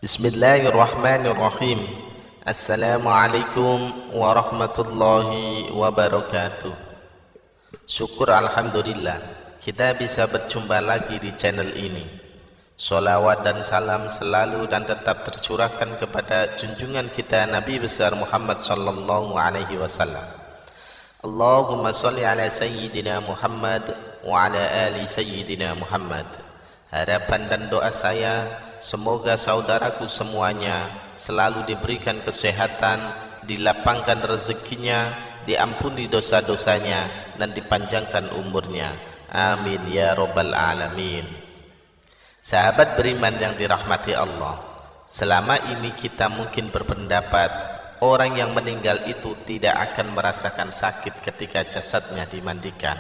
Bismillahirrahmanirrahim. Assalamualaikum warahmatullahi wabarakatuh. Syukur alhamdulillah kita bisa berjumpa lagi di channel ini. Sholawat dan salam selalu dan tetap tercurahkan kepada junjungan kita Nabi besar Muhammad sallallahu alaihi wasallam. Allahumma sholli ala sayyidina Muhammad wa ala ali sayyidina Muhammad. Harapan dan doa saya, semoga saudaraku semuanya selalu diberikan kesehatan, dilapangkan rezekinya, diampuni dosa-dosanya, dan dipanjangkan umurnya. Amin ya rabbal alamin. Sahabat beriman yang dirahmati Allah, selama ini kita mungkin berpendapat orang yang meninggal itu tidak akan merasakan sakit ketika jasadnya dimandikan.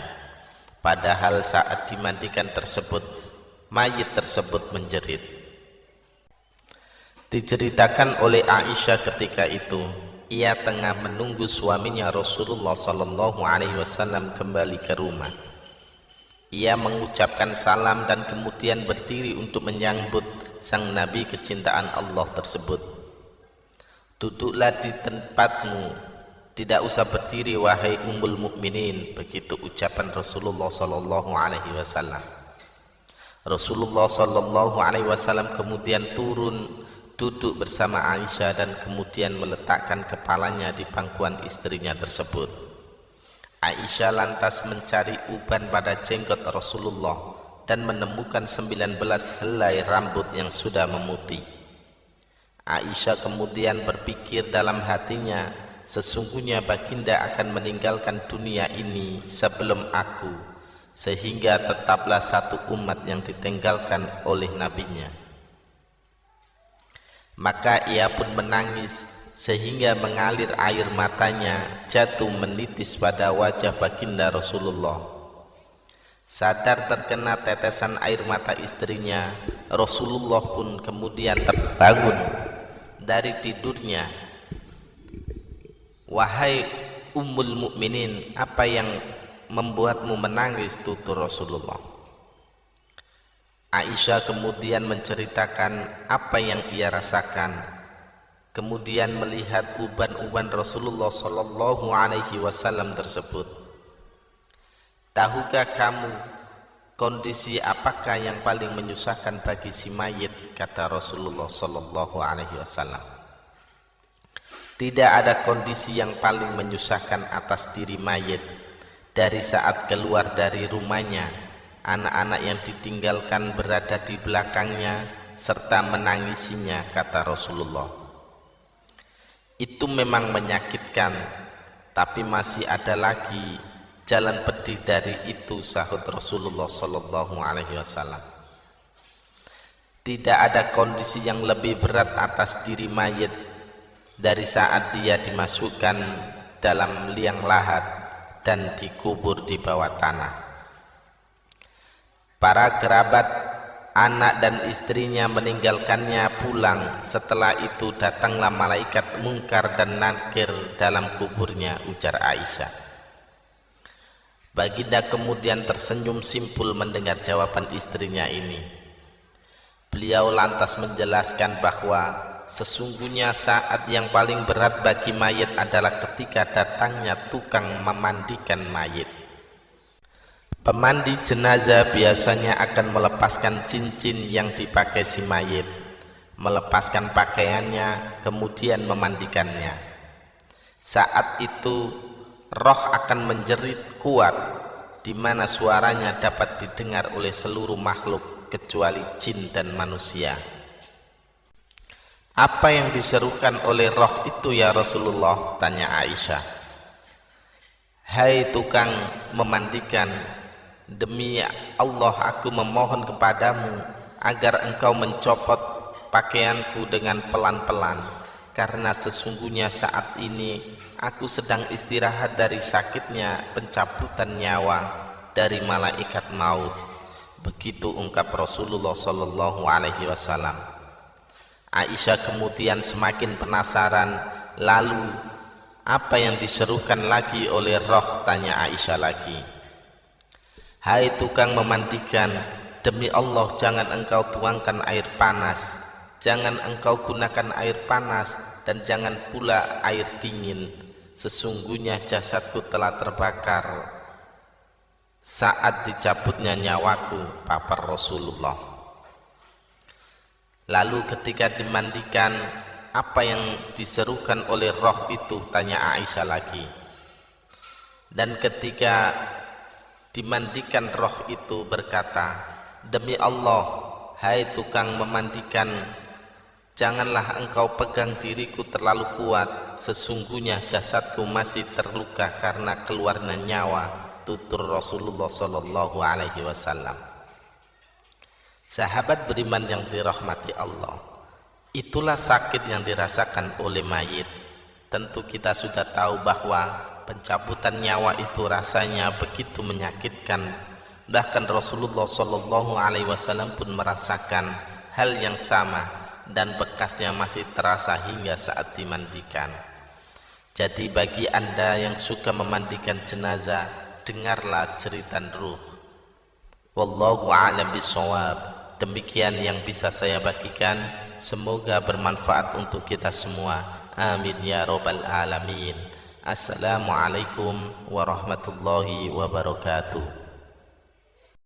Padahal saat dimandikan tersebut, mayit tersebut menjerit. Diceritakan oleh Aisyah ketika itu, ia tengah menunggu suaminya Rasulullah sallallahu alaihi wasallam kembali ke rumah. Ia mengucapkan salam dan kemudian berdiri untuk menyambut sang nabi kecintaan Allah tersebut. Duduklah di tempatmu, tidak usah berdiri wahai ummul mukminin, begitu ucapan Rasulullah sallallahu alaihi wasallam. Rasulullah sallallahu alaihi wasallam kemudian turun duduk bersama Aisyah dan kemudian meletakkan kepalanya di pangkuan istrinya tersebut. Aisyah lantas mencari uban pada jenggot Rasulullah dan menemukan 19 helai rambut yang sudah memutih. Aisyah kemudian berpikir dalam hatinya, sesungguhnya baginda akan meninggalkan dunia ini sebelum aku, sehingga tetaplah satu umat yang ditinggalkan oleh nabinya. Maka ia pun menangis sehingga mengalir air matanya jatuh menitis pada wajah baginda Rasulullah. Sadar terkena tetesan air mata istrinya, Rasulullah pun kemudian terbangun dari tidurnya. Wahai ummul mukminin, apa yang membuatmu menangis, tutur Rasulullah. Aisyah kemudian menceritakan apa yang ia rasakan, kemudian melihat uban-uban Rasulullah sallallahu alaihi wasallam tersebut. Tahukah kamu kondisi apakah yang paling menyusahkan bagi si mayit, kata Rasulullah sallallahu alaihi wasallam. Tidak ada kondisi yang paling menyusahkan atas diri mayit dari saat keluar dari rumahnya, anak-anak yang ditinggalkan berada di belakangnya serta menangisinya, kata Rasulullah. Itu memang menyakitkan, tapi masih ada lagi jalan pedih dari itu, sahut Rasulullah sallallahu alaihi wasallam. Tidak ada kondisi yang lebih berat atas diri mayit dari saat dia dimasukkan dalam liang lahat dan dikubur di bawah tanah. Para kerabat, anak dan istrinya meninggalkannya pulang. Setelah itu datanglah malaikat Munkar dan Nakir dalam kuburnya, ujar Aisyah. Baginda kemudian tersenyum simpul mendengar jawaban istrinya ini. Beliau lantas menjelaskan bahwa sesungguhnya saat yang paling berat bagi mayit adalah ketika datangnya tukang memandikan mayit. Pemandi jenazah biasanya akan melepaskan cincin yang dipakai si mayit, melepaskan pakaiannya, kemudian memandikannya. Saat itu roh akan menjerit kuat, di mana suaranya dapat didengar oleh seluruh makhluk kecuali jin dan manusia. Apa yang diserukan oleh roh itu ya Rasulullah, tanya Aisyah. Hai tukang memandikan, demi Allah aku memohon kepadamu agar engkau mencopot pakaianku dengan pelan-pelan, karena sesungguhnya saat ini aku sedang istirahat dari sakitnya pencabutan nyawa dari malaikat maut. Begitu ungkap Rasulullah sallallahu alaihi wasallam. Aisyah kemudian semakin penasaran, lalu apa yang diserukan lagi oleh roh, tanya Aisyah lagi. Hai tukang memandikan, demi Allah jangan engkau tuangkan air panas, jangan engkau gunakan air panas dan jangan pula air dingin. Sesungguhnya jasadku telah terbakar saat dicabutnya nyawaku, papar Rasulullah. Lalu ketika dimandikan, apa yang diserukan oleh roh itu, tanya Aisyah lagi. Dan ketika dimandikan, roh itu berkata, demi Allah, hai tukang memandikan, janganlah engkau pegang diriku terlalu kuat, sesungguhnya jasadku masih terluka karena keluarnya nyawa, tutur Rasulullah sallallahu alaihi wasallam. Sahabat beriman yang dirahmati Allah, itulah sakit yang dirasakan oleh mayit. Tentu kita sudah tahu bahwa pencabutan nyawa itu rasanya begitu menyakitkan. Bahkan Rasulullah sallallahu alaihi wasallam pun merasakan hal yang sama dan bekasnya masih terasa hingga saat dimandikan. Jadi bagi Anda yang suka memandikan jenazah, dengarlah jeritan ruh. Wallahu a'lam bishawab. Demikian yang bisa saya bagikan, semoga bermanfaat untuk kita semua. Amin ya rabbal alamin. Assalamualaikum warahmatullahi wabarakatuh.